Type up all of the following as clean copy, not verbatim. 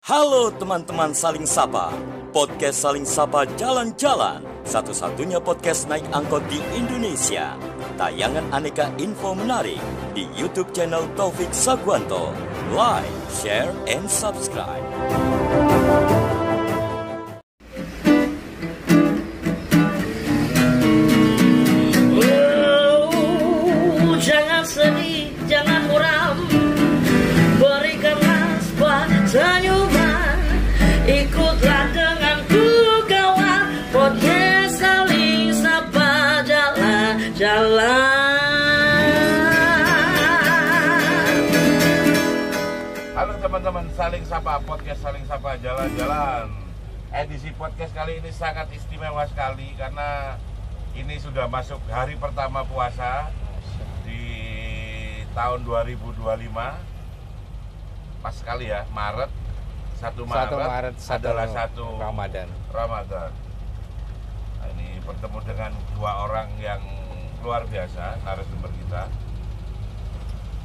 Halo teman-teman Saling Sapa, podcast Saling Sapa Jalan-Jalan, satu-satunya podcast naik angkot di Indonesia. Tayangan aneka info menarik di YouTube channel Taufik Sagwanto. Like, share, and subscribe. Jangan sedih, jangan muram, berikanlah sebuah senyuman. Ikutlah denganku kawan, podcast Saling Sapa Jalan-Jalan. Halo teman-teman Saling Sapa, podcast Saling Sapa Jalan-Jalan. Edisi podcast kali ini sangat istimewa sekali karena ini sudah masuk hari pertama puasa di tahun 2025. Pas sekali ya, Maret 1 Maret adalah satu Ramadan. Nah, ini bertemu dengan dua orang yang luar biasa, narasumber kita.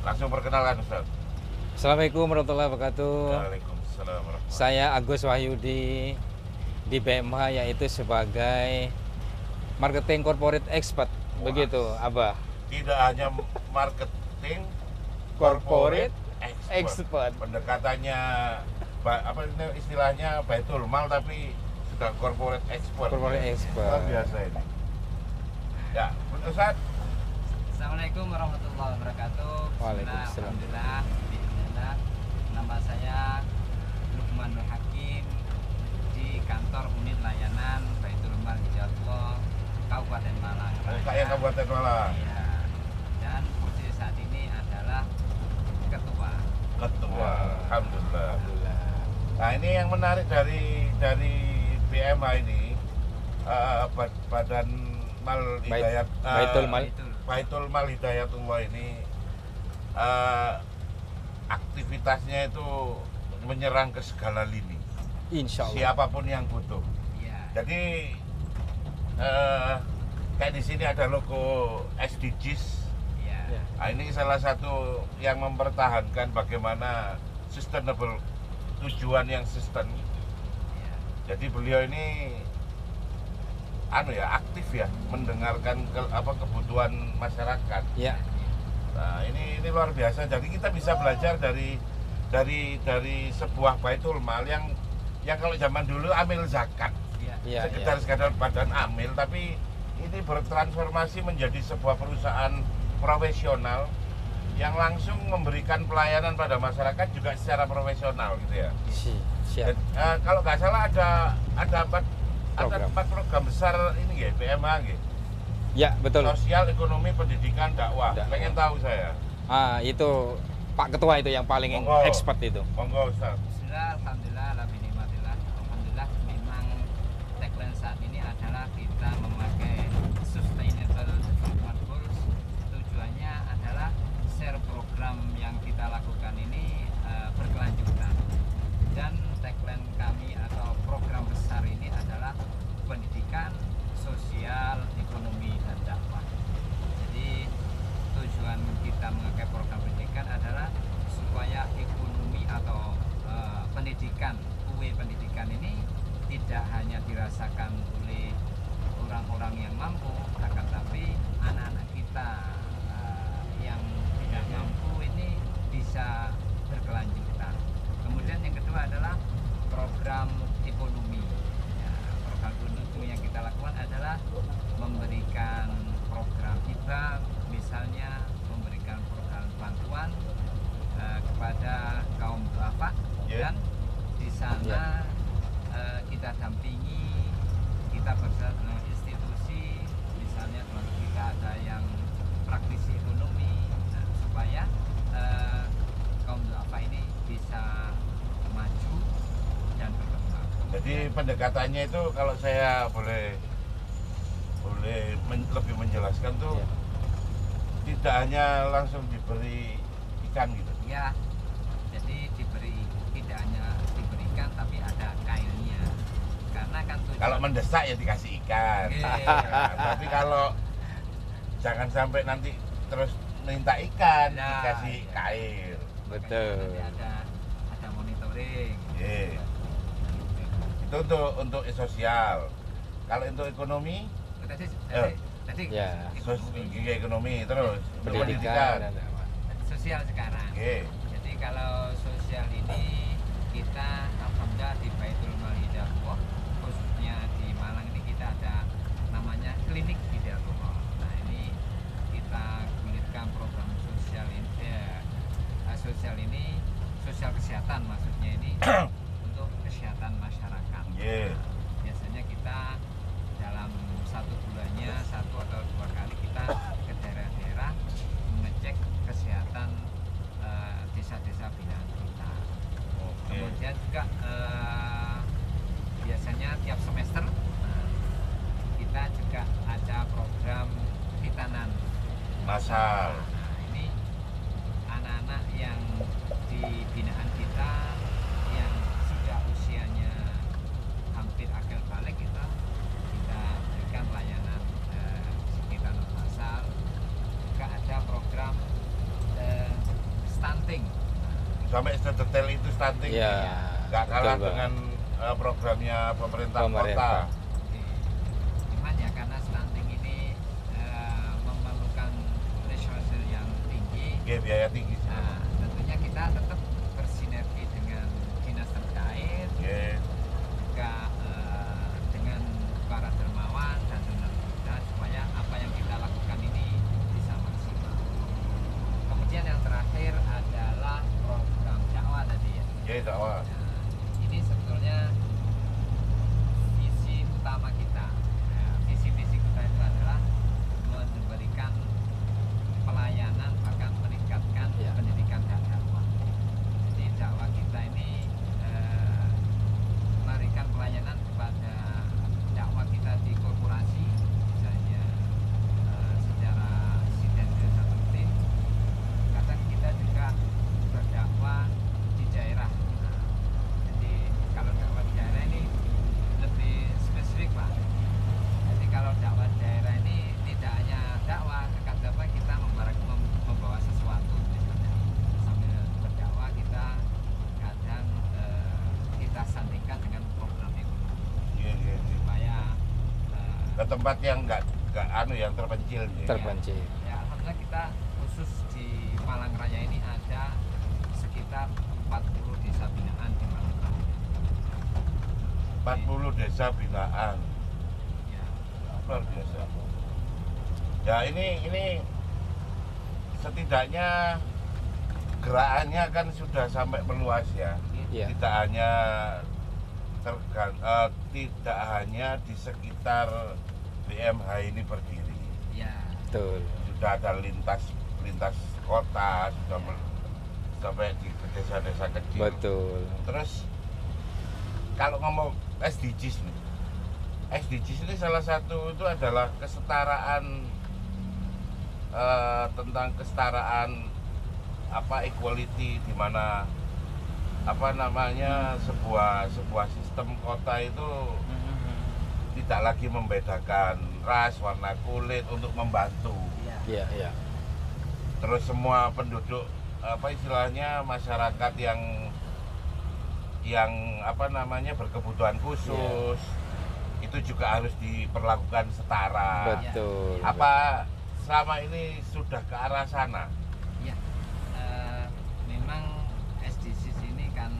Langsung perkenalkan Ustaz. Assalamualaikum warahmatullahi wabarakatuh. Waalaikumsalam warahmatullahi. Saya Agus Wahyudi di BMH, yaitu sebagai marketing corporate expert. Begitu, Abah. Tidak hanya marketing, Corporate expert. expert. Pendekatannya apa ini istilahnya Baitul Mal tapi sudah corporate expert. Corporate expert. Luar biasa ini. Ya, Ustaz. Assalamualaikum warahmatullahi wabarakatuh. Waalaikumsalam. Alhamdulillah. Bismillah. Nama saya Lukman Nur Hakim di kantor unit layanan Baitul Mal Hijatullah Kabupaten Malang. Saya Kabupaten Malang. Iya. Dan posisi saat ini adalah ketua. Ketua. Alhamdulillah. Alhamdulillah. Nah, ini yang menarik dari BMA ini Badan Mal Hidayat Baitul Mal. Baitul Mal Hidayatullah ini aktivitasnya itu menyerang ke segala lini. Insya Allah. Siapapun yang butuh. Iya. Jadi kayak di sini ada logo SDGs. Iya. Ya. Nah, ini salah satu yang mempertahankan bagaimana sustainable, tujuan yang sustain. Iya. Jadi beliau ini aktif ya mendengarkan kebutuhan masyarakat. Ya. Nah, ini luar biasa. Jadi kita bisa belajar dari sebuah Baitul Mal yang kalau zaman dulu amil zakat. Iya. Ya. Sekedar badan amil, tapi ini bertransformasi menjadi sebuah perusahaan profesional yang langsung memberikan pelayanan pada masyarakat juga secara profesional gitu ya. Siap. Dan, kalau nggak salah ada Program. 4 program besar ini ya BMA gitu. Ya, betul. Sosial, ekonomi, pendidikan, dakwah. Dakwah. Pengen tahu saya. Itu Pak Ketua itu yang paling Monggo. expert itu. Monggo Ustaz. Bismillah, alhamdulillah, la binikmatillah. Alhamdulillah, memang tagline saat ini adalah kita memakai sustainable development goals. Tujuannya adalah share program yang kita lakukan ini berkelanjutan. Dan tagline kami atau program besar ini adalah pendidikan, sosial, ekonomi, dan dakwah. Jadi tujuan kita memakai program pendidikan adalah supaya ekonomi atau pendidikan, pendidikan ini tidak hanya dirasakan oleh orang-orang yang mampu, akan tapi anak-anak kita yang tidak mampu ini bisa berkelanjutan. Kemudian yang kedua adalah program ekonomi. Ya, program ekonomi yang kita lakukan adalah memberikan program hibah, misalnya memberikan program bantuan kepada kaum duafa. Yeah. Dan di sana kita dampingi, kita bersama dengan institusi, misalnya termasuk kita ada yang praktisi ekonomi, supaya kaum duafa ini bisa maju dan berkembang. Jadi pendekatannya itu kalau saya boleh lebih menjelaskan tuh Ya. tidak hanya langsung diberi ikan gitu. Ya, jadi tidak hanya diberikan tapi ada kailnya. Karena kan tujuan Kalau mendesak ya dikasih ikan. Oke. Nah, tapi kalau jangan sampai nanti terus minta ikan Ya, dikasih ya. kail. Betul. nanti ada monitoring. Iya. Itu untuk sosial. Kalau untuk ekonomi, Tadi Ya. ekonomi terus untuk Pendidikan. pendidikan. sosial sekarang. Oke. Jadi kalau sosial ini kita alhamdulillah di Baitul Mal Hidayah, khususnya di Malang ini kita ada namanya klinik Hidayatullah. Nah ini kita gulirkan program sosial ini, sosial kesehatan maksudnya ini untuk kesehatan masyarakat. Yeah. Biasanya kita dalam 1 bulannya 1 atau 2 kali kita ke daerah-daerah mengecek kesehatan desa-desa binaan kita. Oke. Kemudian juga biasanya tiap semester kita juga ada program hitanan Masal. Nah, ini anak-anak yang di binaan kita yang sudah usianya hampir akil balik kita berikan layanan hitanan masal. Juga ada program stunting. Sampai sedetail itu stunting. Iya. Nggak kalah Betul, Bang. dengan programnya pemerintah kota. Pemerintah. Cuman ya karena stunting ini memerlukan resource yang tinggi, Oke, biaya tinggi. nah, tentunya kita tetap bersinergi dengan dinas terkait, Oke. juga dengan para dermawan dan donor kita supaya apa yang kita lakukan ini bisa maksimal. Kemudian yang terakhir adalah program dakwah tadi ya. Ya, dakwah. Nah, ini sebetulnya visi utama kita. Nah, visi-visi kita itu adalah memberikan pelayanan bahkan meningkatkan Ya. pendidikan dan dakwah. Jadi dakwah kita ini memberikan pelayanan kepada dakwah kita di korporasi, misalnya secara siden satu tim. Kadang kita juga berdakwah di daerah. Nah, jadi kalau dakwah di daerah ini lebih spesifik Pak. Jadi kalau dakwah di daerah ini tidak hanya dakwah, kadang kita membawa sesuatu misalnya sambil berdakwah kita kadang kita sandingkan dengan program ekonomi Iya, iya, iya. supaya Ke tempat yang nggak yang terpencil. Ya. Terpencil. ya alhamdulillah kita khusus di Malang Raya ini ada sekitar 40 desa binaan di Malang Raya. 40 desa binaan. Ya, Luar biasa. Ya ini setidaknya gerakannya kan sudah sampai meluas ya. Iya. Tidak hanya tidak hanya di sekitar BMH ini berdiri. ya, Betul. Sudah ada lintas kota, sudah sampai di desa-desa kecil. Betul. Terus kalau ngomong SDGs nih, SDGs ini salah satu itu adalah kesetaraan, tentang kesetaraan equality, di mana sebuah sistem kota itu tidak lagi membedakan ras, warna kulit untuk membantu. Iya, iya. Terus semua penduduk istilahnya masyarakat yang berkebutuhan khusus itu juga harus diperlakukan setara. Betul. Apa selama ini sudah ke arah sana? ya. Memang SDGs ini kan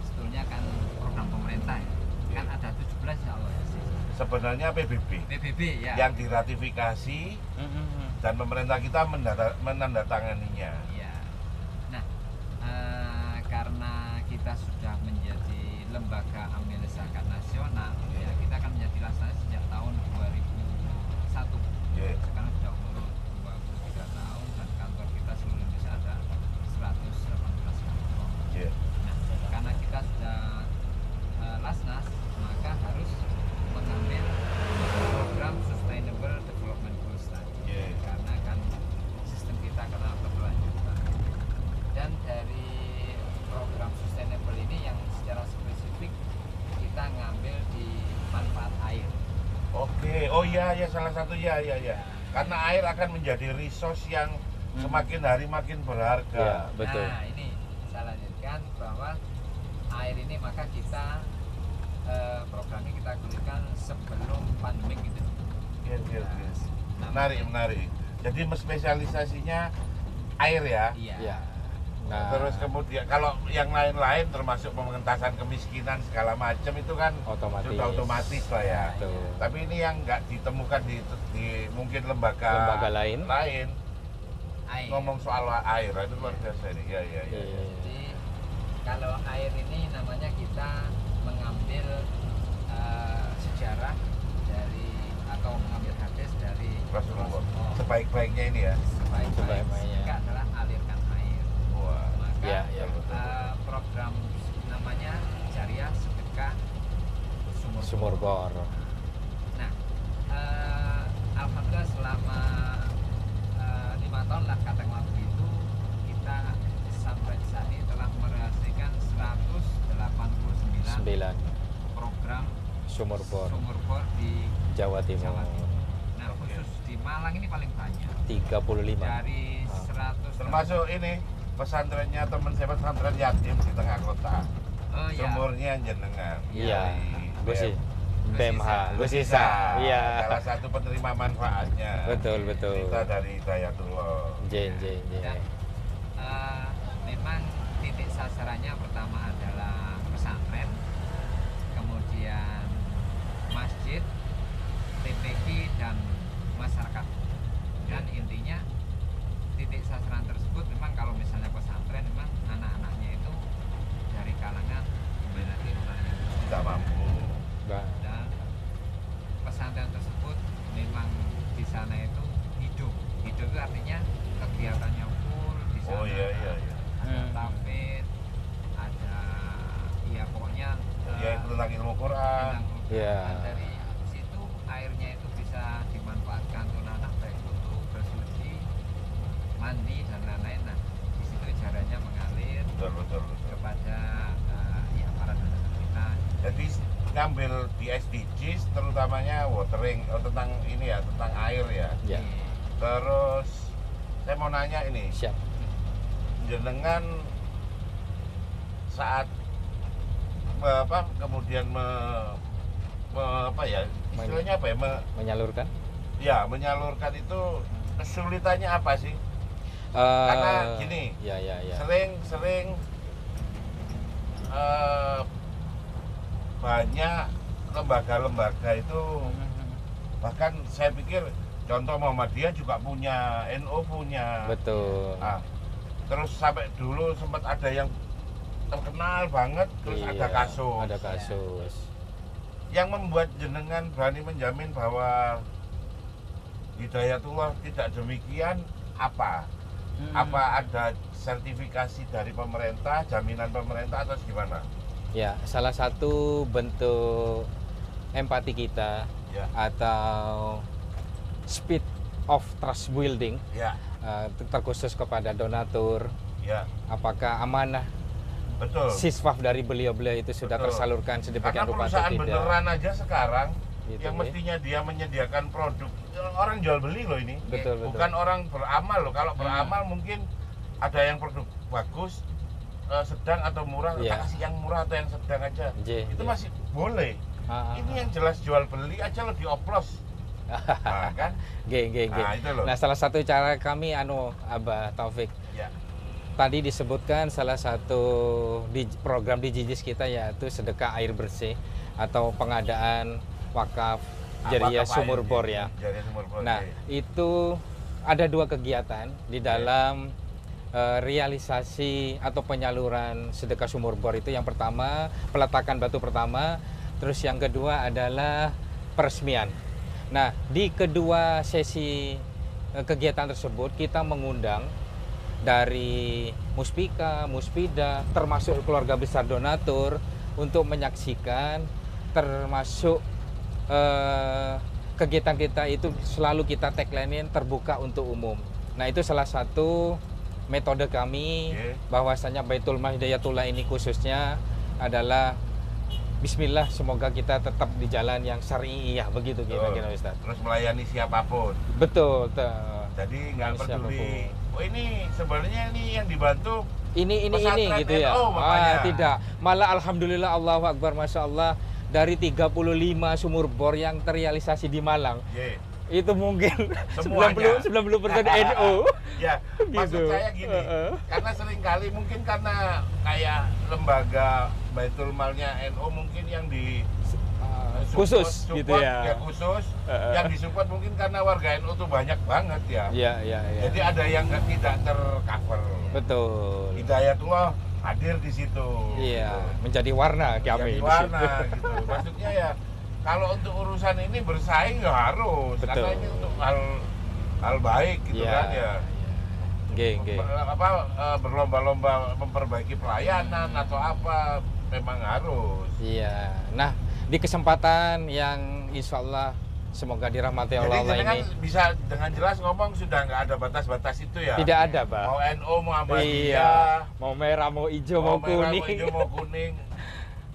sebetulnya kan program pemerintah ya. Kan Iya. ada 17 ya Allah SDGs. Sebenarnya PBB PBB ya. yang diratifikasi dan pemerintah kita menandatanganinya. Iya. Nah, karena kita sudah menjadi lembaga amil zakat nasional, ya kita akan menjadi laksana sejak tahun 2001. Iya. Sekarang sudah umur 23 tahun dan kantor kita seluruh Indonesia ada 118 kantor. Iya. Nah, karena kita sudah lasnas, maka harus mengambil program Sustainable Development Goals tadi. Iya. Karena kan sistem kita karena berkelanjutan. Dan dari program sustainable ini yang secara spesifik kita ngambil di manfaat air. Oke, oh iya salah satu ya. Karena air akan menjadi resource yang semakin hari makin berharga. Iya, betul. Nah ini saya lanjutkan bahwa air ini maka kita program ini kita gulirkan sebelum pandemi gitu. Iya. Menarik. Jadi spesialisasinya air ya. Iya. Ya. Nah, Terus kemudian kalau yang lain-lain termasuk pengentasan kemiskinan segala macam itu kan Otomatis. sudah otomatis lah ya. Betul. Tapi ini yang nggak ditemukan di mungkin lembaga lain. Air. Ngomong soal air itu luar biasa ini. Iya. Jadi kalau air ini namanya kita mengambil sejarah dari atau mengambil hadis dari Rasulullah. Oh, Sebaik-baiknya ini ya. Sebaik-baiknya. Sedekah adalah alirkan air. Wah. Maka Ya, betul. program namanya Jariah Sedekah Sumur bor. Nah, alhamdulillah selama 5 tahun lah kata waktu itu kita sampai saat ini telah merealisasikan 189 9 program sumur bor sumur bor di Jawa Timur. Jawa Timur. Nah, khusus di Malang ini paling banyak 35. dari 100 Termasuk ini pesantrennya teman saya pesantren yatim di tengah kota. Oh ya. Sumurnya jenengan. Iya. Dari Gus BMH, Gus Isa. Isa. Iya. Salah satu penerima manfaatnya. Betul. Kita dari Hidayatullah. J. Dan memang titik sasarannya pertama adalah pesantren, kemudian masjid, TPQ dan masyarakat. Dan intinya titik sasaran tersebut memang kalau misalnya pesantren memang anak-anaknya itu dari kalangan berarti orang yang Tidak mampu. dan pesantren tersebut memang di sana itu hidup itu artinya kegiatannya full di sana. Oh iya. Ada tafsir, ada ya pokoknya Ya itu tentang ilmu Quran. Iya. dari situ airnya itu bisa dimanfaatkan untuk anak baik untuk bersuci, mandi dan lain-lain. Nah di situ caranya mengalir Betul. kepada ya para donatur kita. Jadi ngambil di SDGs terutamanya watering tentang ini ya, tentang air ya. Ya. Terus saya mau nanya ini, Siap. jenengan saat kemudian istilahnya apa ya, Menyalurkan. menyalurkan itu kesulitannya apa sih? Karena gini, Ya. sering banyak lembaga-lembaga itu, bahkan saya pikir contoh Muhammadiyah juga punya, NU punya. Betul. Ah, terus sampai dulu sempat ada yang terkenal banget, terus Iya, ada kasus. Ada kasus. Yang membuat jenengan berani menjamin bahwa Hidayatullah tidak demikian apa? Apa ada sertifikasi dari pemerintah, jaminan pemerintah atau gimana? Ya, salah satu bentuk empati kita Ya. atau speed of trust building Ya, terkhusus kepada donatur, ya, apakah amanah betul. siswaf dari beliau-beliau itu sudah Betul. tersalurkan sedemikian Karena rupa atau perusahaan tidak. beneran aja sekarang Gitu, yang ya. mestinya dia menyediakan produk, orang jual beli loh ini. Betul. Bukan orang beramal loh. Kalau beramal mungkin ada yang produk bagus, sedang atau murah, kita Iya. kasih yang murah atau yang sedang aja. Itu Iya. masih boleh. Ini yang jelas jual beli aja lo dioplos. Nah, kan? Nah, itu loh. Nah, salah satu cara kami Abah Taufik, Ya. tadi disebutkan salah satu di program di JIJIS kita yaitu sedekah air bersih atau pengadaan wakaf Jariah Wakaf Sumur air, Bor ya. Jariah Sumur Bor. Nah, Oke. itu ada 2 kegiatan di dalam realisasi atau penyaluran sedekah sumur bor itu. Yang pertama, peletakan batu pertama, terus yang kedua adalah peresmian. Nah, di kedua sesi kegiatan tersebut kita mengundang dari Muspika, Muspida, termasuk keluarga besar donatur untuk menyaksikan, termasuk kegiatan kita itu selalu kita tagline-in terbuka untuk umum. Nah, itu salah satu metode kami, bahwasanya Baitul Mal Hidayatullah ini khususnya adalah Bismillah, semoga kita tetap di jalan yang syariah, begitu kira-kira Ustaz. Terus melayani siapapun. Betul. Jadi nggak Melayani peduli. siapapun. Oh, ini sebenarnya ini yang dibantu Ini pesantren gitu ya. NU, makanya. Tidak. Malah alhamdulillah, Allahu Akbar, Masya Allah, dari 35 sumur bor yang terrealisasi di Malang, itu mungkin Semuanya. 90% NU. Ya, maksud Gitu. saya gini, karena seringkali mungkin karena kayak lembaga Baitul Malnya NU mungkin yang di Khusus gitu ya. Khusus. Yang disupport mungkin karena warga NU tuh banyak banget ya. Iya. Jadi ada yang tidak tercover. Betul. Hidayatullah hadir di situ. Iya, gitu. menjadi warna kami. Jadi warna gitu. Maksudnya ya kalau untuk urusan ini bersaing ya harus. Betul. Karena ini untuk hal baik gitu Iya. kan ya. Nggih. Berlomba-lomba memperbaiki pelayanan atau apa memang harus. Iya. Nah, di kesempatan yang insya Allah semoga dirahmati Jadi Allah jenengan ini bisa dengan jelas ngomong sudah nggak ada batas-batas itu ya. tidak ada, Pak. Mau NU, mau Muhammadiyah, Iya. Mau merah, mau hijau, mau merah, kuning. mau hijau, mau kuning.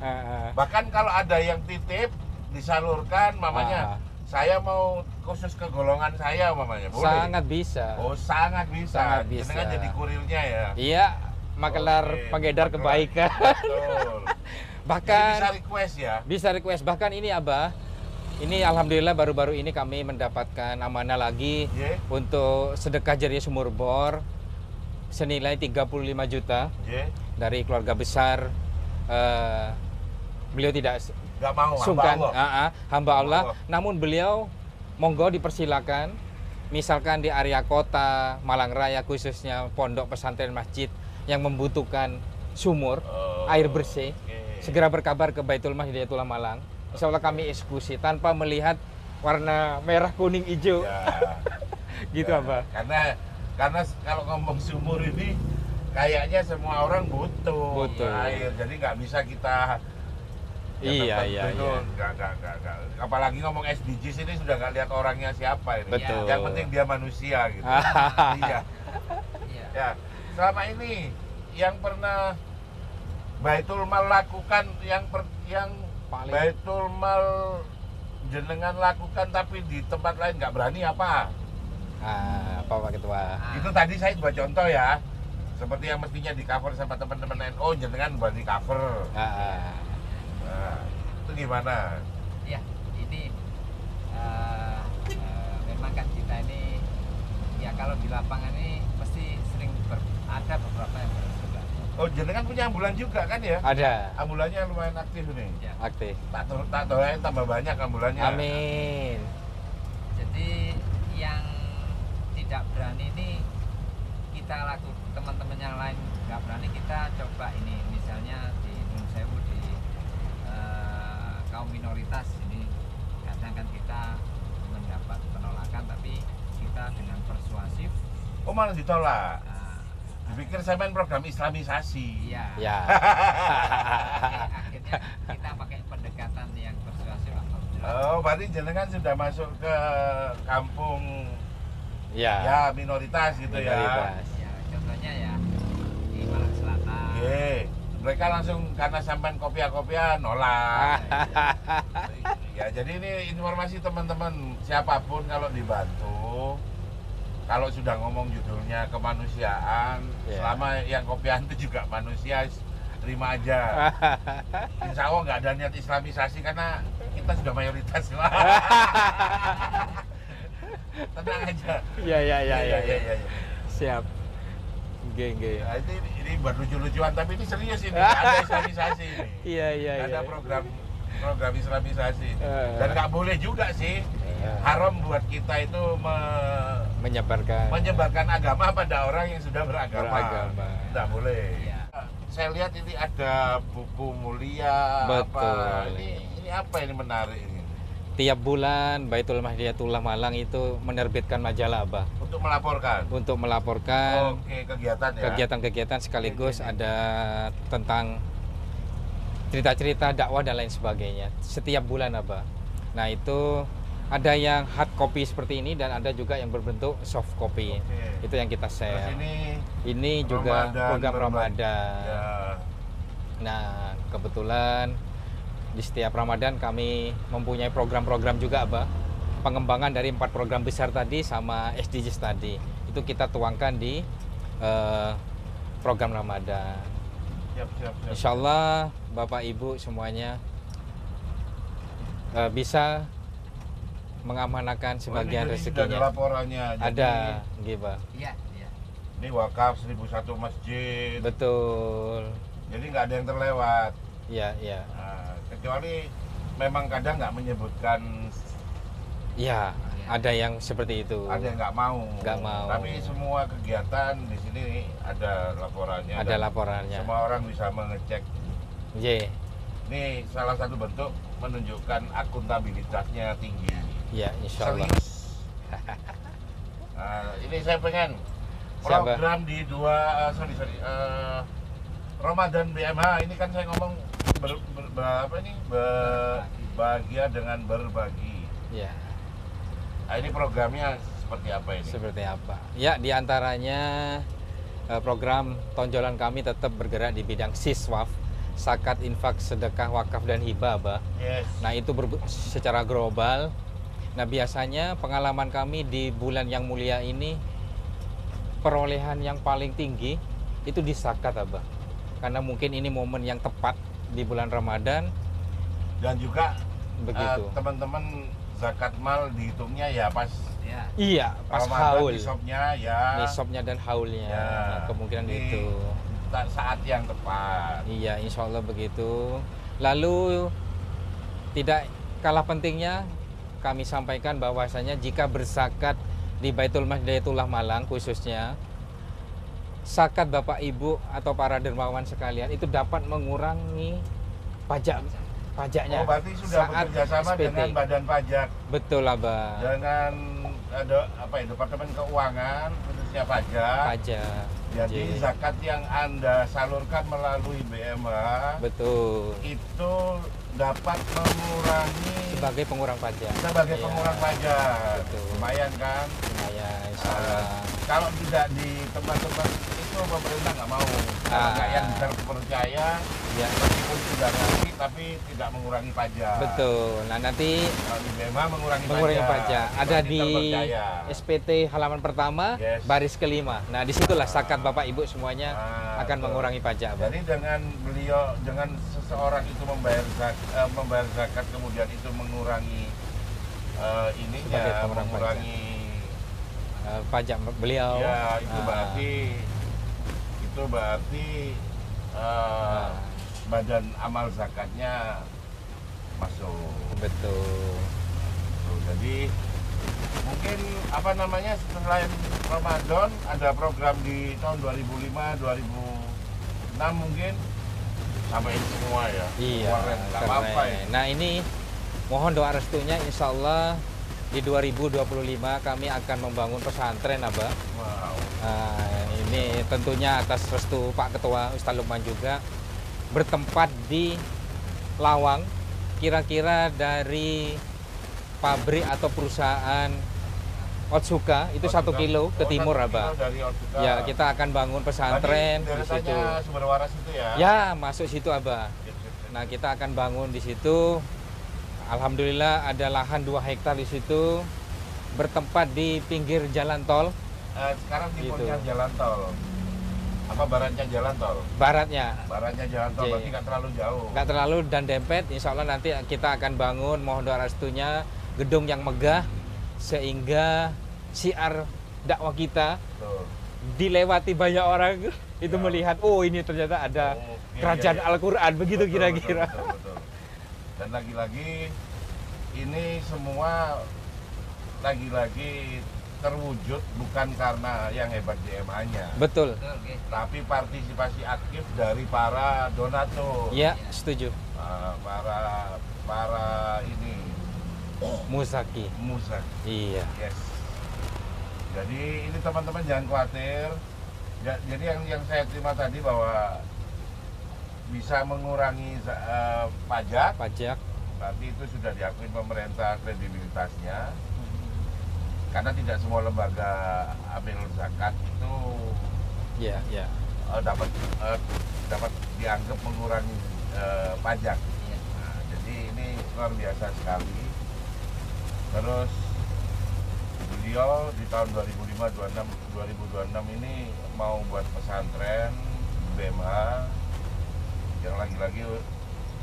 Heeh. Bahkan kalau ada yang titip disalurkan, mamanya saya mau khusus ke golongan saya, mamanya boleh. Sangat bisa. Oh, sangat bisa. Sangat bisa. Jenengan jadi kurirnya ya. Iya, makelar Oke, pengedar makelar. kebaikan. Betul. Bahkan Jadi bisa request ya. bisa request. Bahkan ini Abah, ini alhamdulillah baru-baru ini kami mendapatkan amanah lagi Ye, untuk sedekah jariah sumur bor senilai 35 juta ye. dari keluarga besar. Beliau tidak Nggak mau, sungkan, hamba Allah. hamba Allah. Allah. Namun beliau monggo dipersilakan, misalkan di area kota Malang Raya khususnya pondok pesantren masjid yang membutuhkan sumur Oh, air bersih, oke. segera berkabar ke Baitul Mal Hidayatullah Malang. Insya Allah kami eksekusi tanpa melihat warna merah, kuning, hijau. Ya. Gitu Ya, apa? karena kalau ngomong sumur ini kayaknya semua orang butuh Butuh. air, jadi nggak bisa kita Iya. nggak. Apalagi ngomong SDGs ini sudah nggak lihat orangnya siapa ini. Betul. Yang penting dia manusia gitu. Iya. Iya. Ya, selama ini yang pernah Baitul Mal lakukan yang Paling- Baitul Mal jenengan lakukan tapi di tempat lain nggak berani apa? Apa Pak Ketua? Itu tadi saya buat contoh ya. Seperti yang mestinya di cover sama teman-teman NU, jenengan berani cover. Nah, itu gimana? Ya, ini memang kan kita ini ya kalau di lapangan ini mesti sering ada beberapa yang bercoba. Oh, jenengan punya ambulan juga kan ya? Ada. Ambulannya lumayan aktif nih. Ya. Aktif. Tak doain tambah banyak ambulannya. Amin. Jadi yang tidak berani ini kita teman-teman yang lain nggak berani, kita coba ini misalnya di Nun Sewu di kaum minoritas ini kadang kan kita mendapat penolakan, tapi kita dengan persuasif Oh, malah ditolak. uh, Dipikir saya main program Islamisasi. iya Ya. akhirnya kita pakai pendekatan yang persuasif. Alhamdulillah. Oh, berarti jenengan sudah masuk ke kampung Ya. ya minoritas gitu Minoritas. Ya, contohnya ya di Malang Selatan. ya. Mereka langsung karena sampean kopiah-kopiah nolak. Ya, jadi ini informasi teman-teman, siapapun kalau dibantu, kalau sudah ngomong judulnya kemanusiaan, Ya. selama yang kopian itu juga manusia, terima aja. Insya Allah nggak ada niat islamisasi karena kita sudah mayoritas. Tenang aja. Ya. Iya. Siap. Nggih. Ya, ini buat lucu-lucuan, tapi ini serius ini, nggak ada islamisasi ini. Iya. Nggak ada program islamisasi. Eh. Dan nggak boleh juga sih. Iya. Haram buat kita itu menyebarkan agama pada orang yang sudah beragama. Nggak boleh. Iya. Saya lihat ini ada buku mulia. Betul. Apa. Ini apa ini menarik ini? Tiap bulan Baitul Mal Hidayatullah Malang itu menerbitkan majalah, Abah, Untuk melaporkan. untuk melaporkan Oke, kegiatan ya. kegiatan-kegiatan sekaligus ada tentang cerita-cerita dakwah dan lain sebagainya setiap bulan, Abah. Nah, itu ada yang hard copy seperti ini dan ada juga yang berbentuk soft copy. Oke. Itu yang kita Terus share. ini juga Ramadan, program Ramadan. ya. Nah, kebetulan di setiap Ramadan kami mempunyai program-program juga, Abah. Pengembangan dari 4 program besar tadi sama SDGs tadi. Itu kita tuangkan di program Ramadan. Siap. Insya Allah Bapak Ibu semuanya bisa mengamanahkan sebagian Jadi sudah ada rezekinya. laporannya. Jadi, Ada, gitu Pak. Iya, iya. ini wakaf 1001 masjid. Betul. Jadi nggak ada yang terlewat. Iya, iya. Nah, kecuali memang kadang nggak menyebutkan, Iya, ada yang seperti itu. ada yang nggak mau. Nggak mau. Tapi semua kegiatan di sini ada laporannya. Ada dan laporannya. Semua orang bisa mengecek. Iya, Ini salah satu bentuk menunjukkan akuntabilitasnya tinggi. iya, insya Allah. Serius. Nah, ini saya pengen Siapa? program di Ramadan BMH ini kan saya ngomong bahagia dengan berbagi. Iya, Nah, ini programnya seperti apa ini? seperti apa? Ya, diantaranya program tonjolan kami tetap bergerak di bidang siswaf, zakat, infak, sedekah, wakaf, dan hibah, Bah. Yes. Nah, itu secara global. Nah, biasanya pengalaman kami di bulan yang mulia ini, perolehan yang paling tinggi itu di zakat, Abah. Karena mungkin ini momen yang tepat di bulan Ramadan. Dan juga Begitu. teman-teman zakat mal dihitungnya ya pas Iya. Iya, pas Ramadan, haul. nisabnya ya. Nisabnya dan haulnya. Ya, Kemungkinan ini itu. saat yang tepat. Iya, insya Allah begitu. Lalu tidak kalah pentingnya kami sampaikan bahwasanya jika berzakat di Baitul Mahdayatullah Malang khususnya, zakat Bapak Ibu atau para dermawan sekalian itu dapat mengurangi pajaknya. Oh, berarti sudah saat bekerja sama SPT. dengan Badan Pajak, Betul, Abah. dengan ada Departemen Keuangan khususnya pajak. Pajak. Jadi J. zakat yang Anda salurkan melalui BMH Betul. itu dapat mengurangi Sebagai pengurang pajak. sebagai Iya, pengurang pajak. betul. Lumayan kan? Ya, insya Allah. Kalau tidak di tempat-tempat itu pemerintah nggak mau. Kalau nggak yang terpercaya, Ya, meskipun sudah ngasih tapi tidak mengurangi pajak. betul. Nah, nanti Kalau di BMH mengurangi pajak ada Berarti di terpercaya. SPT halaman pertama, Yes. baris kelima. Nah, disitulah zakat Bapak Ibu semuanya Ah, akan betul. mengurangi pajak, Bang. Jadi dengan seseorang itu membayar zakat kemudian itu mengurangi ininya, Sebagai pengurang mengurangi Pajak beliau. ya itu Ah, berarti badan amal zakatnya masuk. betul. Tuh, jadi mungkin selain Ramadan ada program di tahun 2005, 2006 mungkin sampai ini semua ya. Iya, Keren, nggak apa-apa ya. keren. Nah, ini mohon doa restunya, insya Allah di 2025 kami akan membangun pesantren, Abah. Wow. Nah, ini tentunya atas restu Pak Ketua Ustaz Lukman juga, bertempat di Lawang, kira-kira dari pabrik atau perusahaan Otsuka itu 1 kilo ke timur, 1 kilo Abah. dari Otsuka. Ya, kita akan bangun pesantren Tadi di situ. deretannya Sumber Waras itu ya. Ya, masuk situ, Abah. Sip, sip, sip. Nah, kita akan bangun di situ. Alhamdulillah ada lahan 2 hektar di situ, bertempat di pinggir jalan tol Sekarang Gitu. timurnya jalan tol. Apa baratnya jalan tol? baratnya. Baratnya jalan tol J. berarti nggak terlalu jauh. Nggak terlalu dan dempet. Insya Allah nanti kita akan bangun, mohon doa restunya, gedung yang megah sehingga syiar dakwah kita Tuh. dilewati banyak orang itu Ya. melihat, oh ini ternyata ada Oh, iya, kerajaan iya, iya. Al-Quran begitu Betul, kira-kira. betul, betul, betul. Dan lagi-lagi ini semua lagi-lagi terwujud bukan karena yang hebat DMA-nya, Betul. Betul, oke. tapi partisipasi aktif dari para donatur. Ya, setuju. Para ini Musaki. musak. Iya. Yes. Jadi ini teman-teman jangan khawatir. Jadi yang saya terima tadi bahwa bisa mengurangi pajak, Pajak. berarti itu sudah diakui pemerintah kredibilitasnya. Karena tidak semua lembaga amil zakat itu Iya, iya. dapat dianggap mengurangi pajak. Iya. Nah, jadi ini luar biasa sekali. Terus beliau di tahun 2026 ini mau buat pesantren BMH yang lagi-lagi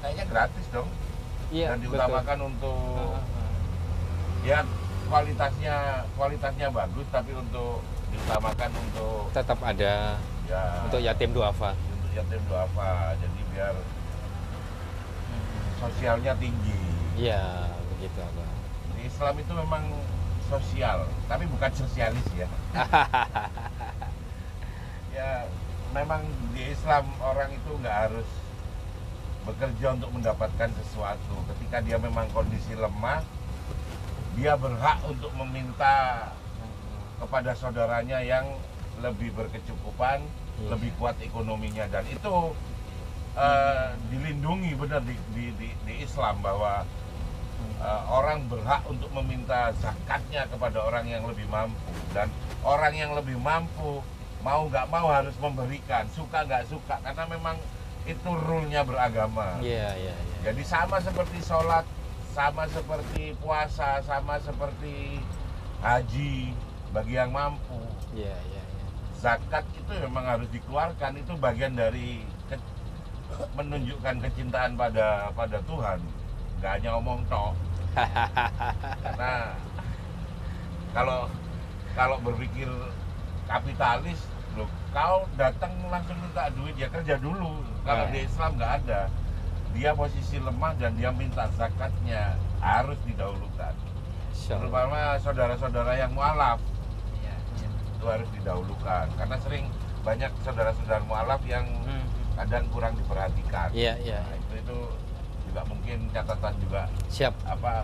kayaknya gratis dong. Iya, dan diutamakan untuk ya kualitasnya bagus, tapi untuk diutamakan untuk tetap ada ya untuk yatim duafa. untuk yatim duafa, jadi biar sosialnya tinggi. Iya, begitu Abah. Di Islam itu memang sosial, tapi bukan sosialis ya. Ya, memang di Islam orang itu nggak harus bekerja untuk mendapatkan sesuatu. Ketika dia memang kondisi lemah, dia berhak untuk meminta kepada saudaranya yang lebih berkecukupan, lebih kuat ekonominya, dan itu dilindungi benar di Islam, bahwa orang berhak untuk meminta zakatnya kepada orang yang lebih mampu, dan orang yang lebih mampu mau nggak mau harus memberikan, suka nggak suka, karena memang itu rule-nya beragama. Iya. Jadi sama seperti sholat, sama seperti puasa, sama seperti haji bagi yang mampu. Iya. Zakat itu memang harus dikeluarkan, itu bagian dari menunjukkan kecintaan pada Tuhan, nggak hanya omong toh. Karena kalau berpikir kapitalis, loh, kau datang langsung minta duit, ya kerja dulu. Kalau di Islam nggak ada, dia posisi lemah dan dia minta zakatnya harus didahulukan. Terutama saudara-saudara yang mualaf, itu harus didahulukan, karena sering banyak saudara-saudara mualaf yang kadang kurang diperhatikan. Iya. Nah, itu juga mungkin catatan juga. Siap. Apa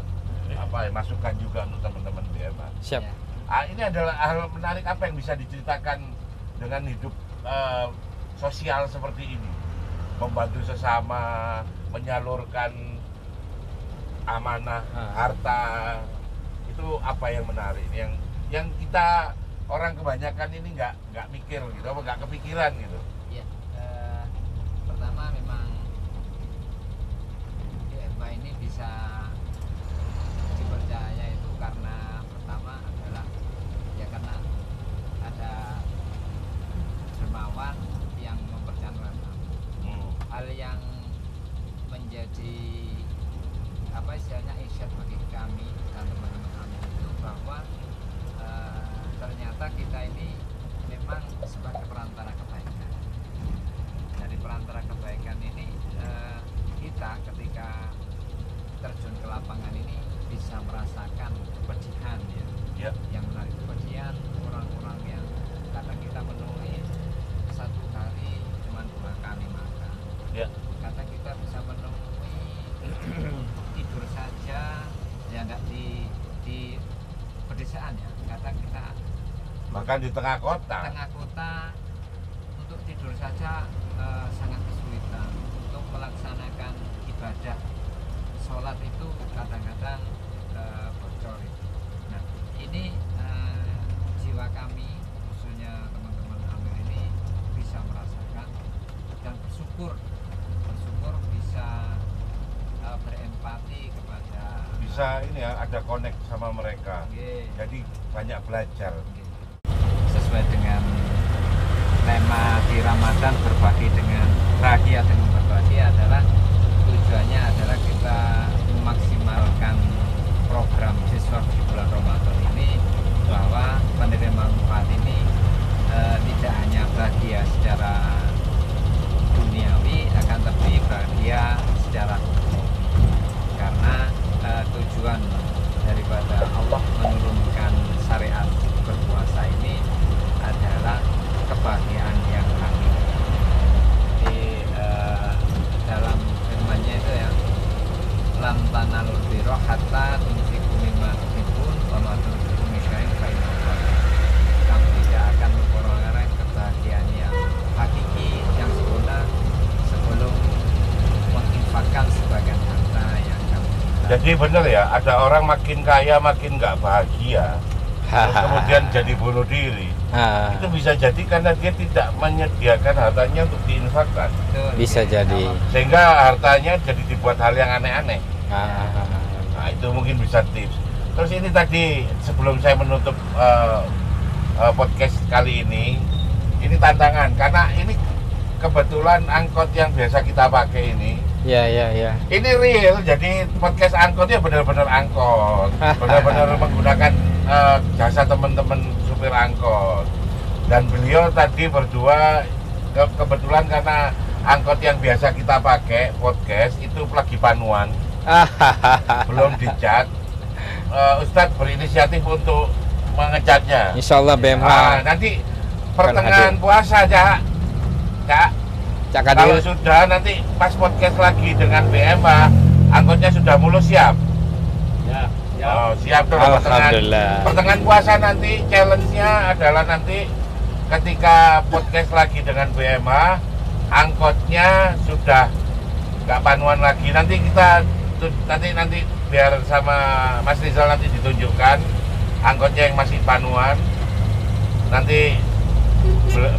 ya, masukan juga untuk teman-teman BMA. Siap. Ini adalah hal menarik apa yang bisa diceritakan dengan hidup sosial seperti ini, membantu sesama, menyalurkan amanah harta, itu apa yang menarik, yang kita orang kebanyakan ini nggak mikir gitu, apa nggak kepikiran gitu. Ya, pertama memang DMA ini bisa dipercaya itu karena pertama adalah ya karena ada dermawan yang mempercankan hal yang menjadi apa istilahnya isyad bagi kami dan teman-teman kami itu bahwa ternyata kita ini memang sebagai perantara kebaikan. Dari perantara kebaikan ini kita ketika terjun ke lapangan ini bisa merasakan kepedihan ya. Yang menarik kepedihan orang-orang yang kadang kita menulis satu hari cuma 2 kali makan. Kadang kita bisa menemui tidur saja ya nggak di pedesaan ya. Kadang kita bahkan di tengah kota untuk tidur saja sangat kesulitan. Untuk melaksanakan ibadah sholat itu kadang-kadang bocor itu. Nah ini jiwa kami khususnya teman-teman Amir ini bisa merasakan dan bersyukur bisa berempati kepada, bisa ini ya, ada connect sama mereka. Jadi banyak belajar. Sesuai dengan tema di Ramadan, berbagi dengan bahagia dengan berbagi adalah tujuannya adalah kita memaksimalkan program siswa di bulan Ramadan ini, bahwa penerima manfaat ini tidak hanya bahagia secara duniawi, akan tapi bahagia secara ekonomi, karena tujuan daripada Allah menurunkan syariat berpuasa ini adalah kebahagiaan yang hakiki. Di dalam firman-Nya itu ya, lam tanalul birra hatta tunfiqu mimma tuhibbun wa ma tunfiqu min syai'in fa innahu huwa. Kamu tidak akan memperoleh kebahagiaan yang hakiki, yang sempurna, sebelum menginfakkan sebagian harta yang kamu cintai. Jadi benar ya, ada orang makin kaya makin nggak bahagia, terus kemudian jadi bunuh diri. Itu bisa jadi karena dia tidak menyediakan hartanya untuk diinfakkan. Bisa jadi. Sehingga hartanya jadi dibuat hal yang aneh-aneh. Nah itu mungkin bisa tips. Terus ini tadi sebelum saya menutup podcast kali ini tantangan, karena ini kebetulan angkot yang biasa kita pakai ini Ya. Ini real, jadi podcast angkot ya benar-benar angkot, benar-benar menggunakan jasa teman-teman supir angkot. Dan beliau tadi berdua kebetulan karena angkot yang biasa kita pakai podcast itu lagi panuan, belum dicat. Ustadz berinisiatif untuk mengecatnya. Insya Allah BMH. Nanti pertengahan puasa, Cak Cak kalau Kadir. sudah nanti pas podcast lagi dengan BMH, angkotnya sudah mulus siap. Ya, Oh, siap tuh Alhamdulillah. pertengahan puasa nanti challenge-nya adalah nanti ketika podcast lagi dengan BMH, angkotnya sudah nggak panuan lagi. Nanti kita nanti biar sama Mas Rizal nanti ditunjukkan angkotnya yang masih panuan. Nanti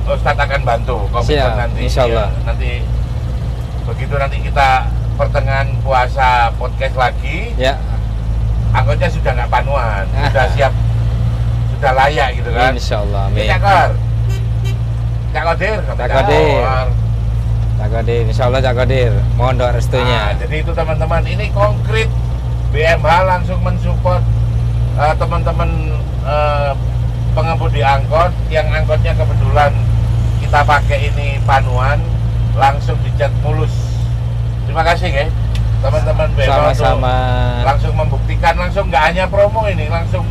Ustadz akan bantu komitmen Siap, nanti. insya Allah. Ya, nanti begitu nanti kita pertengahan puasa podcast lagi, Ya, angkotnya sudah nggak panuan, sudah siap, sudah layak gitu kan. insya Allah. Amin. Cak Kodir, Cak Kadir, insya Allah Cak Kadir. Mohon doa restunya. Jadi itu teman-teman, ini konkret BMH langsung mensupport teman-teman pengemudi angkot yang angkotnya kebetulan kita pakai ini panuan, langsung dicat mulus. Terima kasih ya teman-teman BMH Sama-sama. langsung membuktikan, langsung nggak hanya promo ini, langsung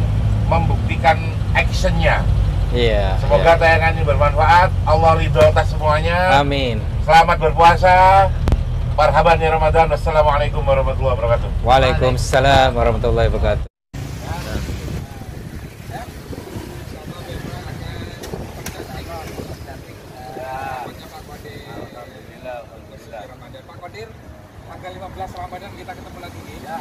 membuktikan actionnya. Iya. Semoga iya. tayangan ini bermanfaat. Allah ridho atas semuanya. Amin. Selamat berpuasa. Marhaban ya Ramadan. Wassalamualaikum warahmatullahi wabarakatuh. Waalaikumsalam warahmatullahi wabarakatuh. Pak Kodir, tanggal 15 Ramadan kita ketemu lagi. Ya.